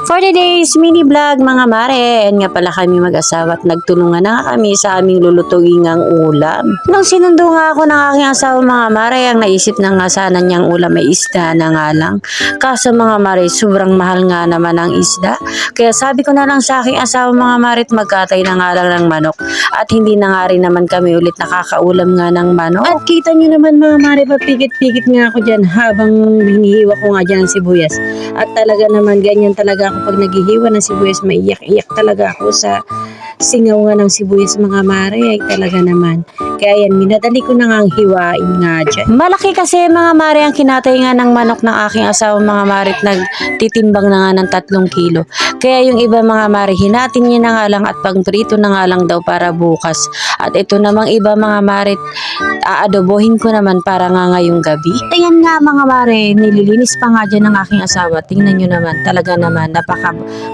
For today's mini vlog mga mare, and nga pala kami mag-asawa at nagtulungan na nga kami sa aming lulutuin ngang ulam. Nung sinundo nga ako ng aking asawa mga mare, ang naisip na nga sana niyang ulam ay isda na nga lang. Kaso mga mare, sobrang mahal nga naman ang isda. Kaya sabi ko na lang sa aking asawa mga mare, magkatay na nga lang ng manok. At hindi na nga rin naman kami ulit nakakaulam nga ng manok. At kita nyo naman mga mare, papikit-pikit nga ako dyan habang hinihiwa ko nga dyan ang sibuyas. At talaga naman ganyan talaga ako pag naghihiwa ng sibuyas, maiyak-iyak talaga ako sa singaw nga ng sibuyas mga mare, ay talaga naman. Kaya yan, minadali ko na nga ang hiwain nga dyan. Malaki kasi mga mare ang kinatay nga ng manok ng aking asawa mga mare, nagtitimbang na nga ng 3 kilo. Kaya yung iba mga mare, hinatin niya na nga lang at pangprito na nga lang daw para bukas. At ito namang iba mga mare, aadobohin ko naman para nga ngayong gabi. Ayan nga mga mare, nililinis pa nga dyan ng aking asawa. Tingnan nyo naman, talaga naman,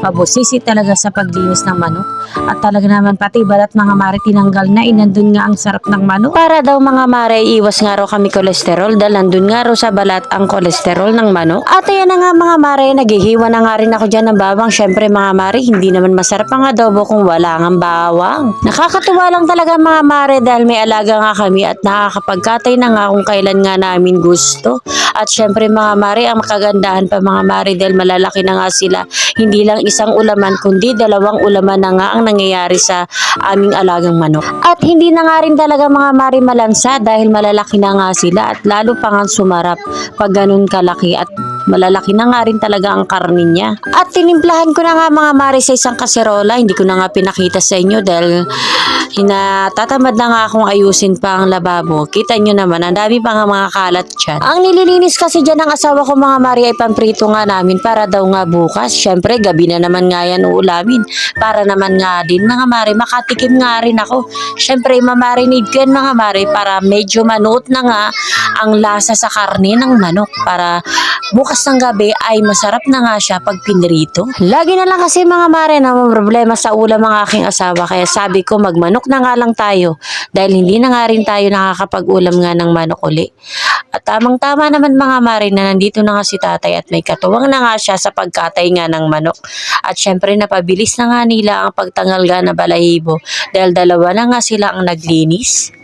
mabusisi talaga sa paglinis ng manok. At talaga naman pati balat mga mare tinanggal na, inandun nga ang sarap ng manok. Para daw mga mare, iwas nga raw kami kolesterol dahil nandun nga raw sa balat ang kolesterol ng manok. At ayan na nga mga mare, naghihiwa na nga rin ako dyan ng bawang. Syempre mga mare, hindi naman masarap ang adobo kung wala ng bawang. Nakakatuwa lang talaga mga mare dahil may alaga nga kami at nakakapagkatay na nga kung kailan nga namin gusto. At syempre mga mare, ang makagandahan pa mga mare dahil malalaki na nga sila. Hindi lang isang ulaman kundi 2 ulaman na nga ang nangyayari sa aming alagang manok. At hindi na nga rin talaga mga mare malansa dahil malalaki na nga sila at lalo pa nga sumarap pag ganun kalaki at malalaki na nga rin talaga ang karne niya. At tinimplahan ko na nga mga mare sa isang kaserola, hindi ko na nga pinakita sa inyo dahil tatamad na nga akong ayusin pa ang lababo. Kita nyo naman, ang dami pa nga mga kalat dyan. Ang nililinis kasi dyan ng asawa ko mga mare ay pamprito nga namin para daw nga bukas. Syempre gabi na naman nga yan uulamin. Para naman nga din mga mare, makatikim nga rin ako. Syempre mamarinate ko yan mga mare para medyo manuot na nga ang lasa sa karne ng manok. Para bukas ng gabi ay masarap na nga siya pag pinrito. Lagi na lang kasi mga mare na problema sa ulam ang aking asawa. Kaya sabi ko magmanok na nga lang tayo dahil hindi na nga rin tayo nakakapag-ulam nga ng manok uli. At tamang-tama naman mga mare na nandito na nga si tatay at may katuwang na nga siya sa pagkatay nga ng manok. At syempre napabilis na nga nila ang pagtanggal nga na balahibo dahil 2 na nga sila ang naglinis.